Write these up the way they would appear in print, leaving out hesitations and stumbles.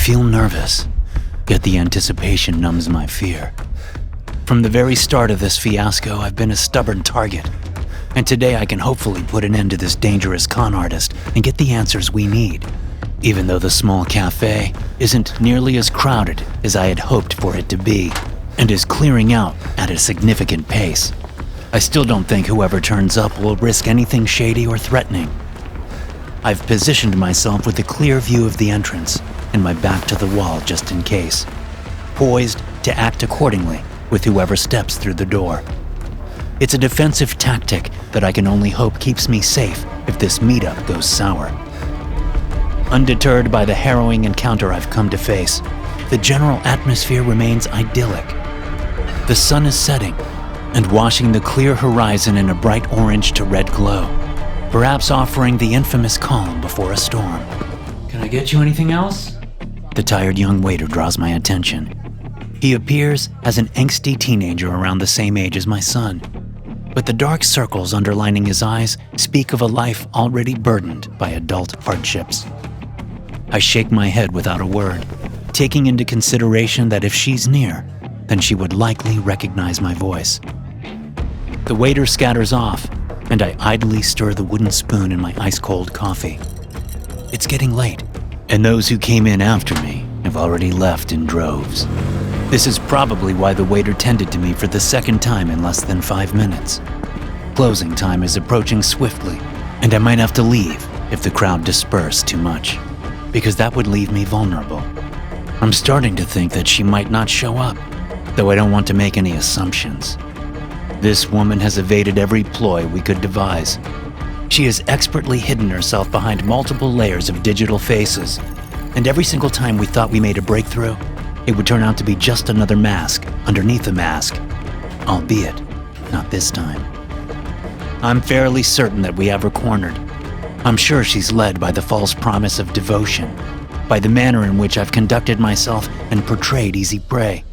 feel nervous, yet the anticipation numbs my fear. From the very start of this fiasco, I've been a stubborn target, and today I can hopefully put an end to this dangerous con artist and get the answers we need, even though the small cafe isn't nearly as crowded as I had hoped for it to be, and is clearing out at a significant pace. I still don't think whoever turns up will risk anything shady or threatening. I've positioned myself with a clear view of the entrance and my back to the wall just in case, poised to act accordingly with whoever steps through the door. It's a defensive tactic that I can only hope keeps me safe if this meetup goes sour. Undeterred by the harrowing encounter I've come to face, the general atmosphere remains idyllic. The sun is setting and washing the clear horizon in a bright orange to red glow, perhaps offering the infamous calm before a storm. Can I get you anything else? The tired young waiter draws my attention. He appears as an angsty teenager around the same age as my son, but the dark circles underlining his eyes speak of a life already burdened by adult hardships. I shake my head without a word, taking into consideration that if she's near, then she would likely recognize my voice. The waiter scatters off, and I idly stir the wooden spoon in my ice-cold coffee. It's getting late, and those who came in after me have already left in droves. This is probably why the waiter tended to me for the second time in less than 5 minutes. Closing time is approaching swiftly, and I might have to leave if the crowd dispersed too much, because that would leave me vulnerable. I'm starting to think that she might not show up, though I don't want to make any assumptions. This woman has evaded every ploy we could devise. She has expertly hidden herself behind multiple layers of digital faces, and every single time we thought we made a breakthrough, it would turn out to be just another mask underneath a mask, albeit not this time. I'm fairly certain that we have her cornered. I'm sure she's led by the false promise of devotion, by the manner in which I've conducted myself and portrayed easy prey.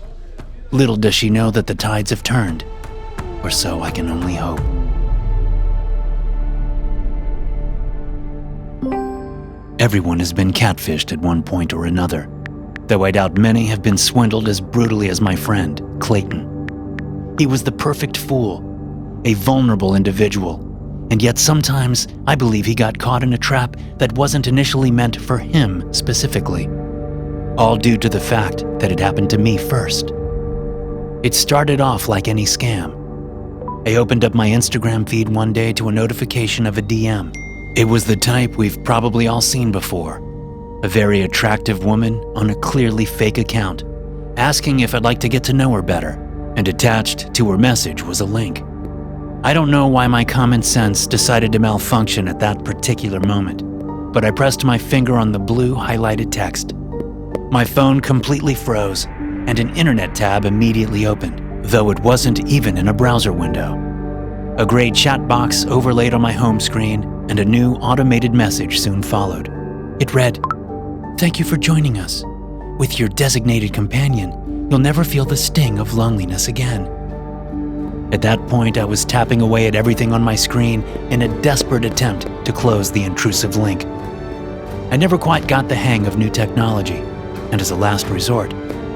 Little does she know that the tides have turned, or so I can only hope. Everyone has been catfished at one point or another, though I doubt many have been swindled as brutally as my friend, Clayton. He was the perfect fool, a vulnerable individual, and yet sometimes I believe he got caught in a trap that wasn't initially meant for him specifically, all due to the fact that it happened to me first. It started off like any scam. I opened up my Instagram feed one day to a notification of a DM. It was the type we've probably all seen before. A very attractive woman on a clearly fake account, asking if I'd like to get to know her better, and attached to her message was a link. I don't know why my common sense decided to malfunction at that particular moment, but I pressed my finger on the blue highlighted text. My phone completely froze, and an internet tab immediately opened, though it wasn't even in a browser window. A gray chat box overlaid on my home screen, and a new automated message soon followed. It read, "Thank you for joining us. With your designated companion, you'll never feel the sting of loneliness again." At that point, I was tapping away at everything on my screen in a desperate attempt to close the intrusive link. I never quite got the hang of new technology, and as a last resort,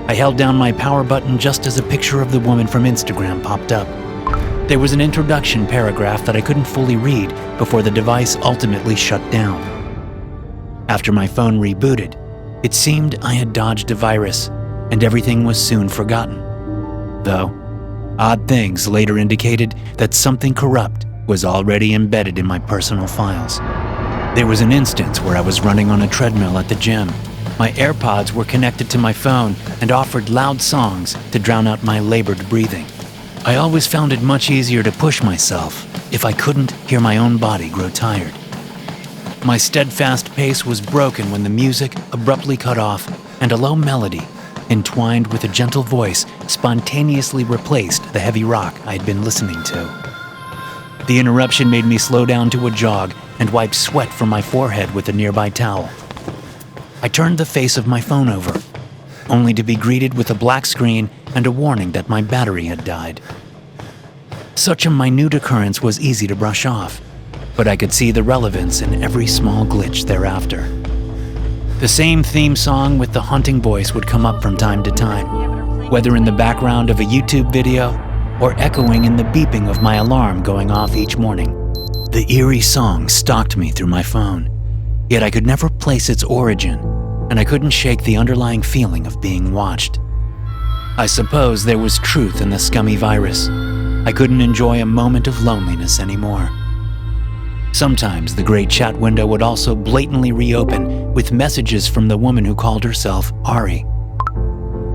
I held down my power button just as a picture of the woman from Instagram popped up. There was an introduction paragraph that I couldn't fully read before the device ultimately shut down. After my phone rebooted, it seemed I had dodged a virus, and everything was soon forgotten. Though, odd things later indicated that something corrupt was already embedded in my personal files. There was an instance where I was running on a treadmill at the gym. My AirPods were connected to my phone and offered loud songs to drown out my labored breathing. I always found it much easier to push myself if I couldn't hear my own body grow tired. My steadfast pace was broken when the music abruptly cut off and a low melody, entwined with a gentle voice, spontaneously replaced the heavy rock I had been listening to. The interruption made me slow down to a jog and wipe sweat from my forehead with a nearby towel. I turned the face of my phone over, only to be greeted with a black screen and a warning that my battery had died. Such a minute occurrence was easy to brush off, but I could see the relevance in every small glitch thereafter. The same theme song with the haunting voice would come up from time to time, whether in the background of a YouTube video or echoing in the beeping of my alarm going off each morning. The eerie song stalked me through my phone, yet I could never place its origin, and I couldn't shake the underlying feeling of being watched. I suppose there was truth in the scummy virus. I couldn't enjoy a moment of loneliness anymore. Sometimes the great chat window would also blatantly reopen with messages from the woman who called herself Ari.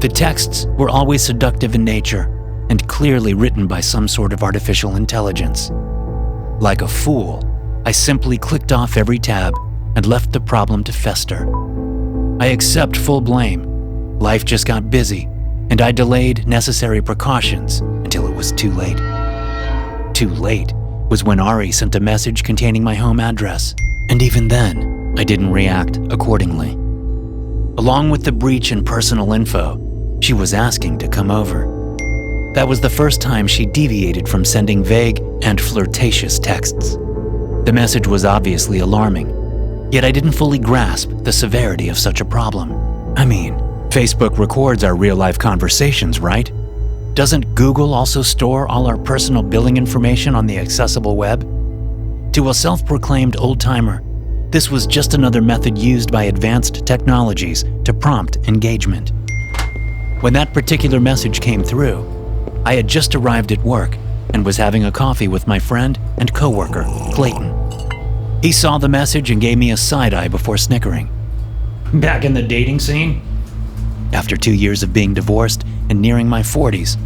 The texts were always seductive in nature and clearly written by some sort of artificial intelligence. Like a fool, I simply clicked off every tab and left the problem to fester. I accept full blame. Life just got busy, and I delayed necessary precautions until it was too late. Too late was when Ari sent a message containing my home address, and even then, I didn't react accordingly. Along with the breach in personal info, she was asking to come over. That was the first time she deviated from sending vague and flirtatious texts. The message was obviously alarming, yet I didn't fully grasp the severity of such a problem. I mean, Facebook records our real-life conversations, right? Doesn't Google also store all our personal billing information on the accessible web? To a self-proclaimed old-timer, this was just another method used by advanced technologies to prompt engagement. When that particular message came through, I had just arrived at work and was having a coffee with my friend and coworker, Clayton. He saw the message and gave me a side-eye before snickering. Back in the dating scene? After 2 years of being divorced and nearing my 40s,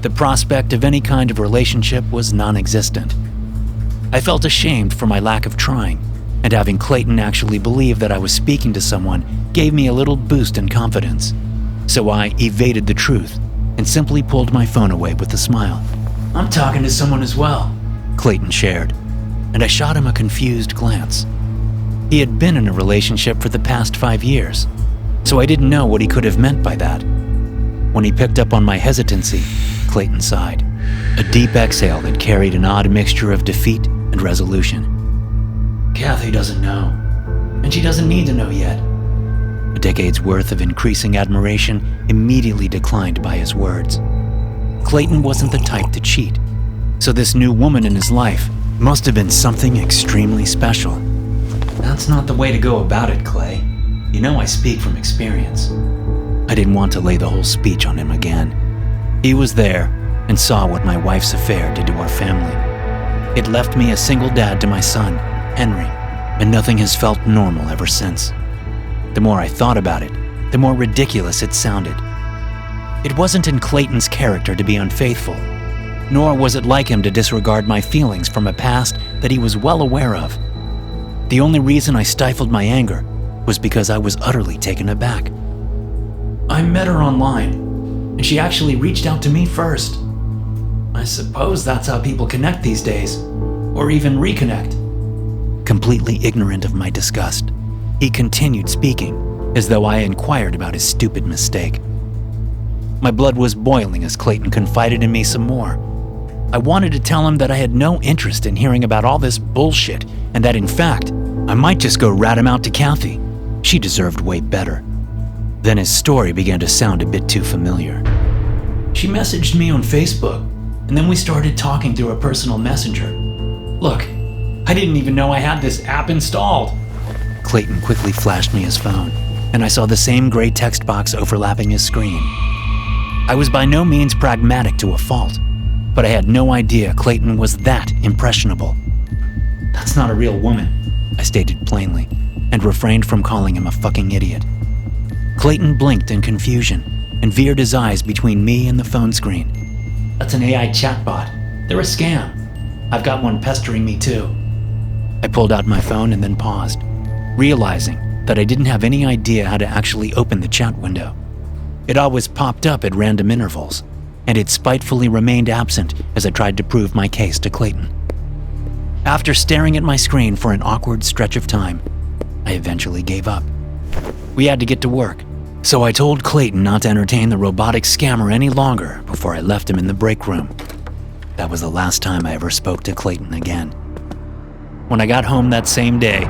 the prospect of any kind of relationship was non-existent. I felt ashamed for my lack of trying, and having Clayton actually believe that I was speaking to someone gave me a little boost in confidence. So I evaded the truth and simply pulled my phone away with a smile. I'm talking to someone as well, Clayton shared, and I shot him a confused glance. He had been in a relationship for the past 5 years, so I didn't know what he could have meant by that. When he picked up on my hesitancy, Clayton sighed, a deep exhale that carried an odd mixture of defeat and resolution. Kathy doesn't know, and she doesn't need to know yet. A decade's worth of increasing admiration immediately declined by his words. Clayton wasn't the type to cheat, so this new woman in his life must have been something extremely special. That's not the way to go about it, Clay. You know I speak from experience. I didn't want to lay the whole speech on him again. He was there and saw what my wife's affair did to our family. It left me a single dad to my son, Henry, and nothing has felt normal ever since. The more I thought about it, the more ridiculous it sounded. It wasn't in Clayton's character to be unfaithful, nor was it like him to disregard my feelings from a past that he was well aware of. The only reason I stifled my anger was because I was utterly taken aback. I met her online, and she actually reached out to me first. I suppose that's how people connect these days, or even reconnect. Completely ignorant of my disgust, he continued speaking, as though I inquired about his stupid mistake. My blood was boiling as Clayton confided in me some more. I wanted to tell him that I had no interest in hearing about all this bullshit, and that in fact, I might just go rat him out to Kathy. She deserved way better. Then his story began to sound a bit too familiar. She messaged me on Facebook, and then we started talking through a personal messenger. Look, I didn't even know I had this app installed. Clayton quickly flashed me his phone, and I saw the same gray text box overlapping his screen. I was by no means pragmatic to a fault, but I had no idea Clayton was that impressionable. That's not a real woman, I stated plainly, and refrained from calling him a fucking idiot. Clayton blinked in confusion and veered his eyes between me and the phone screen. That's an AI chatbot. They're a scam. I've got one pestering me too. I pulled out my phone and then paused, realizing that I didn't have any idea how to actually open the chat window. It always popped up at random intervals, and it spitefully remained absent as I tried to prove my case to Clayton. After staring at my screen for an awkward stretch of time, I eventually gave up. We had to get to work, so I told Clayton not to entertain the robotic scammer any longer before I left him in the break room. That was the last time I ever spoke to Clayton again. When I got home that same day,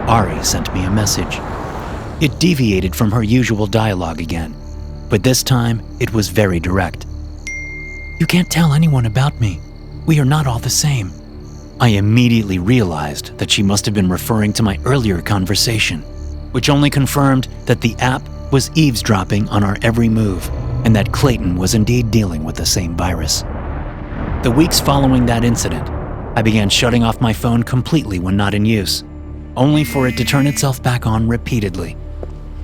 Ari sent me a message. It deviated from her usual dialogue again, but this time it was very direct. "You can't tell anyone about me. We are not all the same." I immediately realized that she must have been referring to my earlier conversation, which only confirmed that the app was eavesdropping on our every move and that Clayton was indeed dealing with the same virus. The weeks following that incident, I began shutting off my phone completely when not in use, only for it to turn itself back on repeatedly.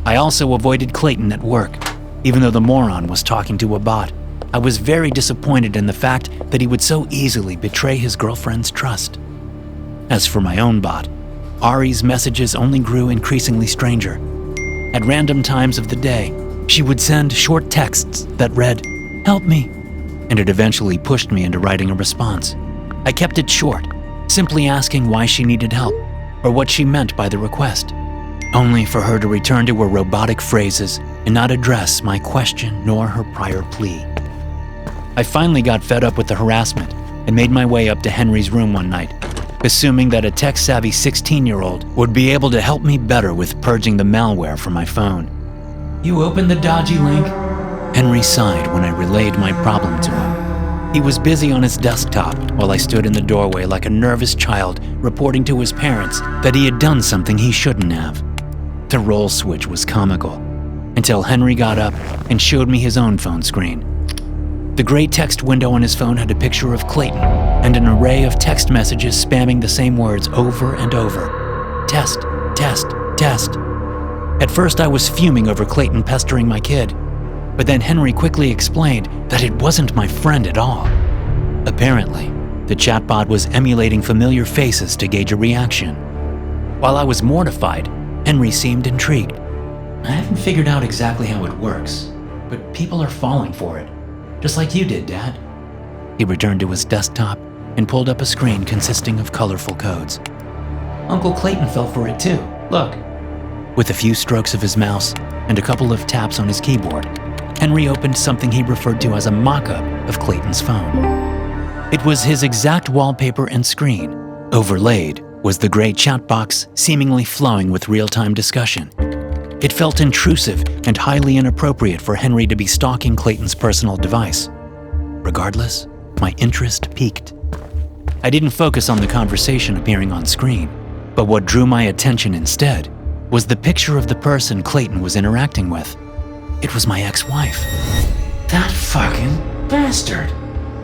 I also avoided Clayton at work, even though the moron was talking to a bot. I was very disappointed in the fact that he would so easily betray his girlfriend's trust. As for my own bot, Ari's messages only grew increasingly stranger. At random times of the day, she would send short texts that read, "Help me," and it eventually pushed me into writing a response. I kept it short, simply asking why she needed help or what she meant by the request, only for her to return to her robotic phrases and not address my question nor her prior plea. I finally got fed up with the harassment and made my way up to Henry's room one night, assuming that a tech-savvy 16-year-old would be able to help me better with purging the malware from my phone. "You opened the dodgy link?" Henry sighed when I relayed my problem to him. He was busy on his desktop while I stood in the doorway like a nervous child reporting to his parents that he had done something he shouldn't have. The role switch was comical, until Henry got up and showed me his own phone screen. The gray text window on his phone had a picture of Clayton and an array of text messages spamming the same words over and over. "Test, test, test." At first I was fuming over Clayton pestering my kid, but then Henry quickly explained that it wasn't my friend at all. Apparently, the chatbot was emulating familiar faces to gauge a reaction. While I was mortified, Henry seemed intrigued. "I haven't figured out exactly how it works, but people are falling for it. Just like you did, Dad." He returned to his desktop and pulled up a screen consisting of colorful codes. "Uncle Clayton fell for it too. Look." With a few strokes of his mouse and a couple of taps on his keyboard, Henry opened something he referred to as a mock-up of Clayton's phone. It was his exact wallpaper and screen. Overlaid was the gray chat box seemingly flowing with real-time discussion. It felt intrusive and highly inappropriate for Henry to be stalking Clayton's personal device. Regardless, my interest piqued. I didn't focus on the conversation appearing on screen, but what drew my attention instead was the picture of the person Clayton was interacting with. It was my ex-wife. "That fucking bastard,"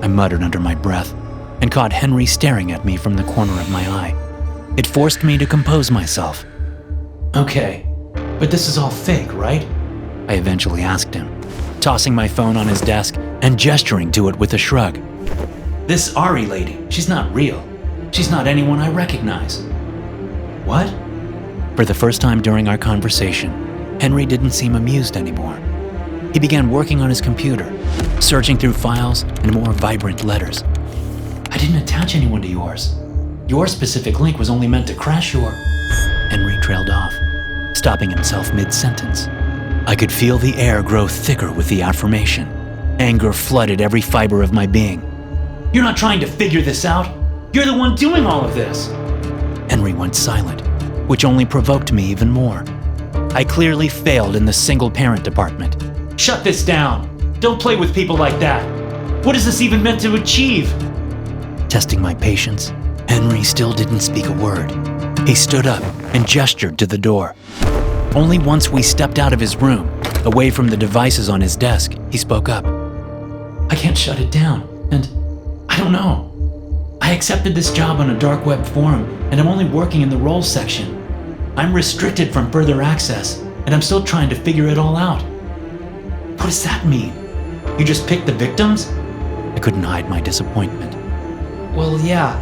I muttered under my breath and caught Henry staring at me from the corner of my eye. It forced me to compose myself. "Okay, but this is all fake, right?" I eventually asked him, tossing my phone on his desk and gesturing to it with a shrug. "This Ari lady, she's not real. She's not anyone I recognize." "What?" For the first time during our conversation, Henry didn't seem amused anymore. He began working on his computer, searching through files and more vibrant letters. "I didn't attach anyone to yours. Your specific link was only meant to crash your..." Henry trailed off, stopping himself mid-sentence. I could feel the air grow thicker with the affirmation. Anger flooded every fiber of my being. "You're not trying to figure this out. You're the one doing all of this." Henry went silent, which only provoked me even more. I clearly failed in the single-parent department. "Shut this down. Don't play with people like that. What is this even meant to achieve?" Testing my patience, Henry still didn't speak a word. He stood up and gestured to the door. Only once we stepped out of his room, away from the devices on his desk, he spoke up. "I can't shut it down, and I don't know. I accepted this job on a dark web forum, and I'm only working in the roles section. I'm restricted from further access, and I'm still trying to figure it all out." "What does that mean? You just pick the victims?" I couldn't hide my disappointment. "Well, yeah.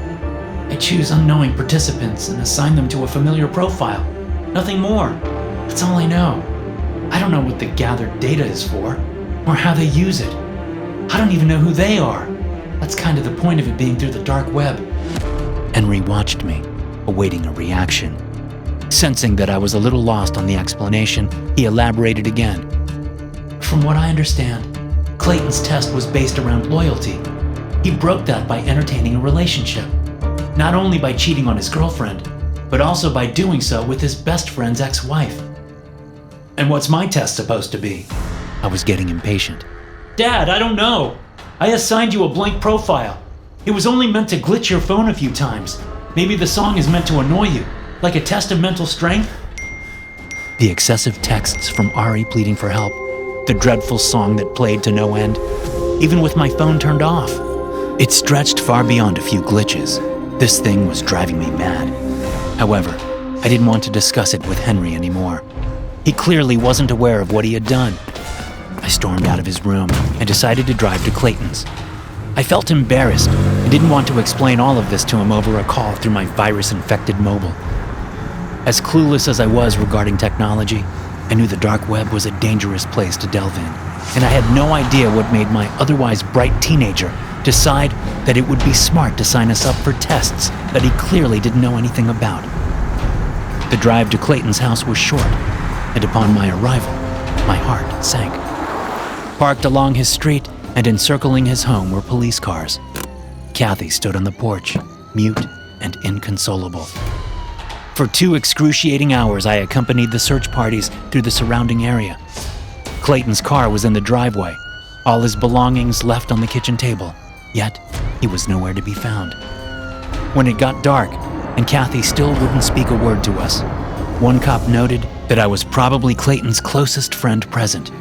I choose unknowing participants and assign them to a familiar profile. Nothing more. That's all I know. I don't know what the gathered data is for, or how they use it. I don't even know who they are. That's kind of the point of it being through the dark web." Henry watched me, awaiting a reaction. Sensing that I was a little lost on the explanation, he elaborated again. "From what I understand, Clayton's test was based around loyalty. He broke that by entertaining a relationship, not only by cheating on his girlfriend, but also by doing so with his best friend's ex-wife. And what's my test supposed to be? I was getting impatient. Dad, I don't know. I assigned you a blank profile. It was only meant to glitch your phone a few times. Maybe the song is meant to annoy you, like a test of mental strength? The excessive texts from Ari pleading for help, the dreadful song that played to no end, even with my phone turned off. It stretched far beyond a few glitches. This thing was driving me mad. However, I didn't want to discuss it with Henry anymore. He clearly wasn't aware of what he had done. I stormed out of his room and decided to drive to Clayton's. I felt embarrassed and didn't want to explain all of this to him over a call through my virus-infected mobile. As clueless as I was regarding technology, I knew the dark web was a dangerous place to delve in, and I had no idea what made my otherwise bright teenager decide that it would be smart to sign us up for tests that he clearly didn't know anything about. The drive to Clayton's house was short, and upon my arrival, my heart sank. Parked along his street and encircling his home were police cars. Kathy stood on the porch, mute and inconsolable. For 2 excruciating hours, I accompanied the search parties through the surrounding area. Clayton's car was in the driveway, all his belongings left on the kitchen table, yet he was nowhere to be found. When it got dark, and Kathy still wouldn't speak a word to us, one cop noted that I was probably Clayton's closest friend present.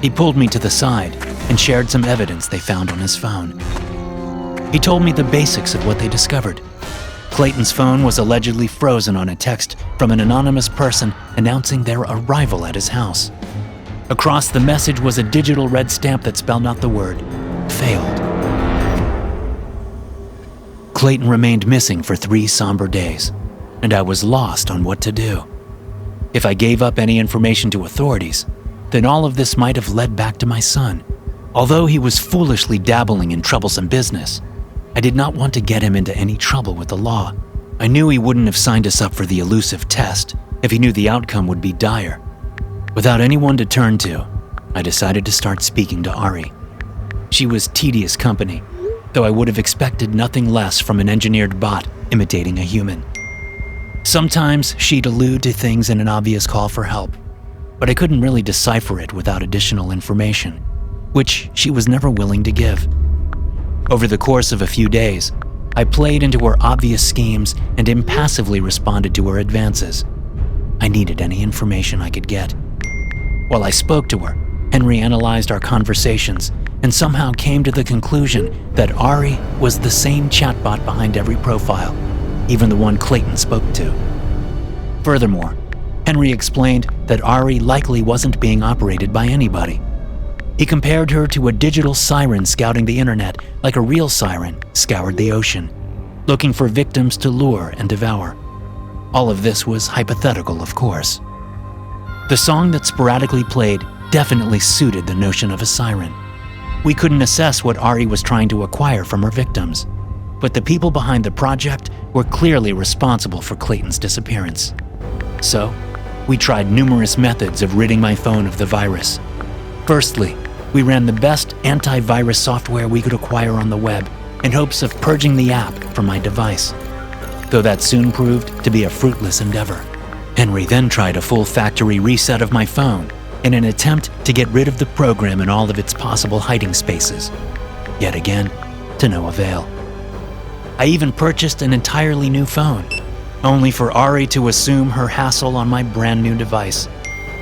He pulled me to the side and shared some evidence they found on his phone. He told me the basics of what they discovered. Clayton's phone was allegedly frozen on a text from an anonymous person announcing their arrival at his house. Across the message was a digital red stamp that spelled out the word, failed. Clayton remained missing for 3 somber days, and I was lost on what to do. If I gave up any information to authorities, then all of this might have led back to my son. Although he was foolishly dabbling in troublesome business, I did not want to get him into any trouble with the law. I knew he wouldn't have signed us up for the elusive test if he knew the outcome would be dire. Without anyone to turn to, I decided to start speaking to Ari. She was tedious company, though I would have expected nothing less from an engineered bot imitating a human. Sometimes she'd allude to things in an obvious call for help, but I couldn't really decipher it without additional information, which she was never willing to give. Over the course of a few days, I played into her obvious schemes and impassively responded to her advances. I needed any information I could get. While I spoke to her, Henry analyzed our conversations and somehow came to the conclusion that Ari was the same chatbot behind every profile, even the one Clayton spoke to. Furthermore, Henry explained that Ari likely wasn't being operated by anybody. He compared her to a digital siren scouting the internet like a real siren scoured the ocean, looking for victims to lure and devour. All of this was hypothetical, of course. The song that sporadically played definitely suited the notion of a siren. We couldn't assess what Ari was trying to acquire from her victims, but the people behind the project were clearly responsible for Clayton's disappearance. So, we tried numerous methods of ridding my phone of the virus. Firstly, we ran the best antivirus software we could acquire on the web in hopes of purging the app from my device, though that soon proved to be a fruitless endeavor. Henry then tried a full factory reset of my phone in an attempt to get rid of the program and all of its possible hiding spaces. Yet again, to no avail. I even purchased an entirely new phone, only for Ari to assume her hassle on my brand new device.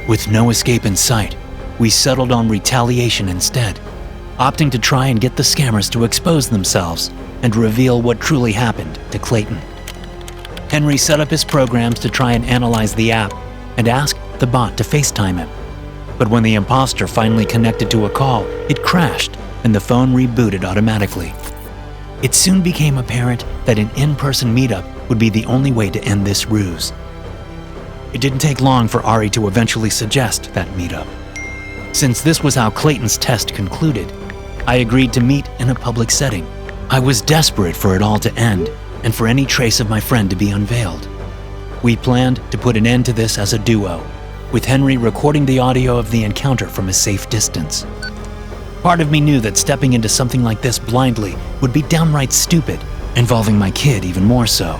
With no escape in sight, we settled on retaliation instead, opting to try and get the scammers to expose themselves and reveal what truly happened to Clayton. Henry set up his programs to try and analyze the app and asked the bot to FaceTime him. But when the imposter finally connected to a call, it crashed and the phone rebooted automatically. It soon became apparent that an in-person meetup would be the only way to end this ruse. It didn't take long for Ari to eventually suggest that meetup. Since this was how Clayton's test concluded, I agreed to meet in a public setting. I was desperate for it all to end and for any trace of my friend to be unveiled. We planned to put an end to this as a duo, with Henry recording the audio of the encounter from a safe distance. Part of me knew that stepping into something like this blindly would be downright stupid, involving my kid even more so,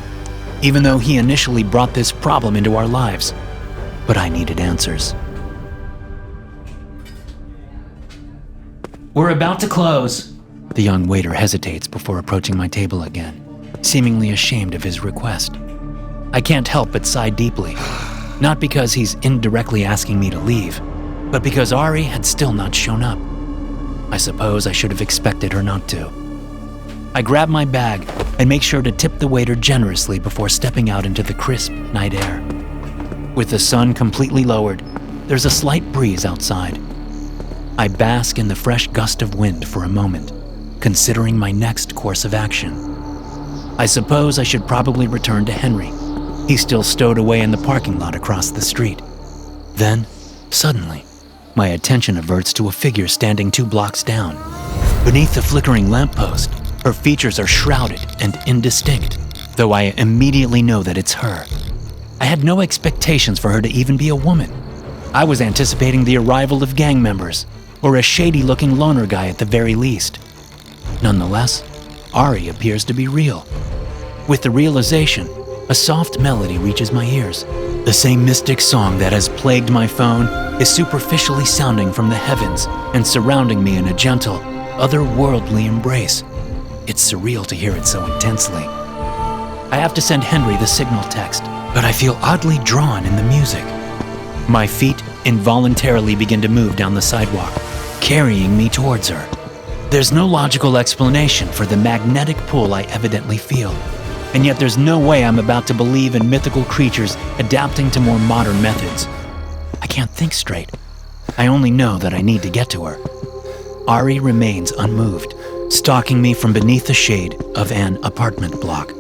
even though he initially brought this problem into our lives. But I needed answers. We're about to close. The young waiter hesitates before approaching my table again, seemingly ashamed of his request. I can't help but sigh deeply, not because he's indirectly asking me to leave, but because Ari had still not shown up. I suppose I should have expected her not to. I grab my bag and make sure to tip the waiter generously before stepping out into the crisp night air. With the sun completely lowered, there's a slight breeze outside. I bask in the fresh gust of wind for a moment, considering my next course of action. I suppose I should probably return to Henry. He's still stowed away in the parking lot across the street. Then, suddenly, my attention averts to a figure standing 2 blocks down. Beneath the flickering lamppost, her features are shrouded and indistinct, though I immediately know that it's her. I had no expectations for her to even be a woman. I was anticipating the arrival of gang members, or a shady-looking loner guy at the very least. Nonetheless, Ari appears to be real. With the realization, a soft melody reaches my ears. The same mystic song that has plagued my phone is superficially sounding from the heavens and surrounding me in a gentle, otherworldly embrace. It's surreal to hear it so intensely. I have to send Henry the signal text, but I feel oddly drawn in the music. My feet involuntarily begin to move down the sidewalk, carrying me towards her. There's no logical explanation for the magnetic pull I evidently feel, and yet there's no way I'm about to believe in mythical creatures adapting to more modern methods. I can't think straight. I only know that I need to get to her. Ari remains unmoved, stalking me from beneath the shade of an apartment block.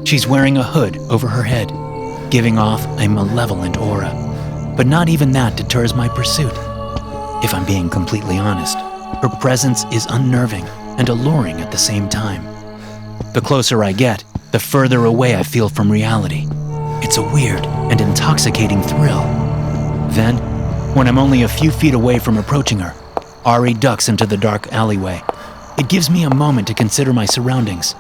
She's wearing a hood over her head, giving off a malevolent aura, but not even that deters my pursuit. If I'm being completely honest, her presence is unnerving and alluring at the same time. The closer I get, the further away I feel from reality. It's a weird and intoxicating thrill. Then, when I'm only a few feet away from approaching her, Ari ducks into the dark alleyway. It gives me a moment to consider my surroundings.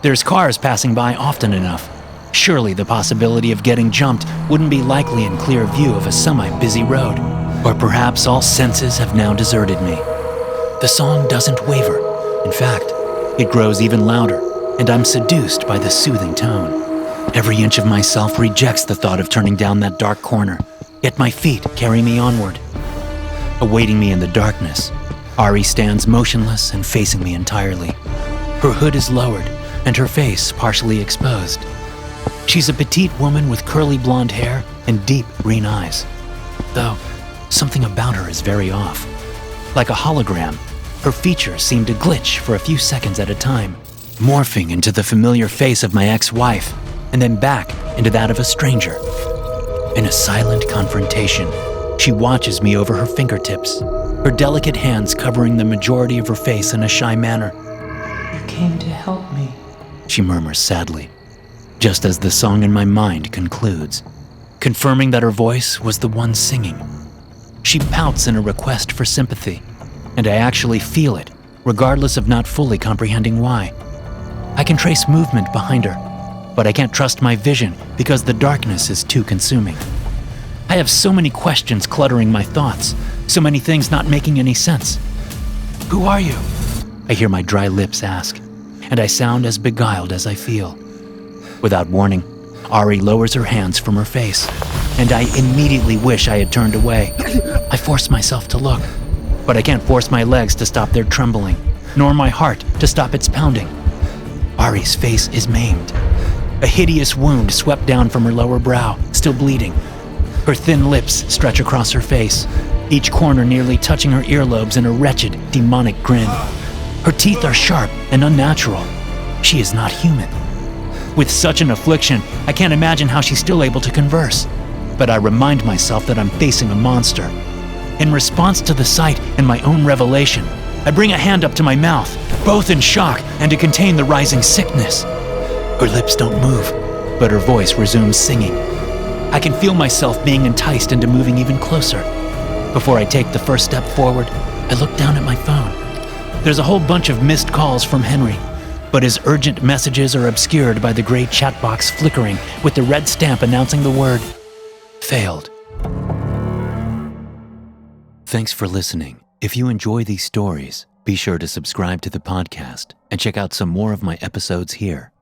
There's cars passing by often enough. Surely the possibility of getting jumped wouldn't be likely in clear view of a semi-busy road. Or perhaps all senses have now deserted me. The song doesn't waver. In fact, it grows even louder, and I'm seduced by the soothing tone. Every inch of myself rejects the thought of turning down that dark corner, yet my feet carry me onward. Awaiting me in the darkness, Ari stands motionless and facing me entirely. Her hood is lowered, and her face partially exposed. She's a petite woman with curly blonde hair and deep green eyes. Though, something about her is very off. Like a hologram, her features seem to glitch for a few seconds at a time, morphing into the familiar face of my ex-wife, and then back into that of a stranger. In a silent confrontation, she watches me over her fingertips, her delicate hands covering the majority of her face in a shy manner. You came to help me, she murmurs sadly, just as the song in my mind concludes, confirming that her voice was the one singing. She pouts in a request for sympathy, and I actually feel it, regardless of not fully comprehending why. I can trace movement behind her, but I can't trust my vision because the darkness is too consuming. I have so many questions cluttering my thoughts, so many things not making any sense. Who are you? I hear my dry lips ask, and I sound as beguiled as I feel. Without warning, Ari lowers her hands from her face, and I immediately wish I had turned away. I force myself to look, but I can't force my legs to stop their trembling, nor my heart to stop its pounding. Ari's face is maimed. A hideous wound swept down from her lower brow, still bleeding. Her thin lips stretch across her face, each corner nearly touching her earlobes in a wretched, demonic grin. Her teeth are sharp and unnatural. She is not human. With such an affliction, I can't imagine how she's still able to converse. But I remind myself that I'm facing a monster. In response to the sight and my own revelation, I bring a hand up to my mouth, both in shock and to contain the rising sickness. Her lips don't move, but her voice resumes singing. I can feel myself being enticed into moving even closer. Before I take the first step forward, I look down at my phone. There's a whole bunch of missed calls from Henry, but his urgent messages are obscured by the gray chat box flickering with the red stamp announcing the word, failed. Thanks for listening. If you enjoy these stories, Be sure to subscribe to the podcast and check out some more of my episodes here.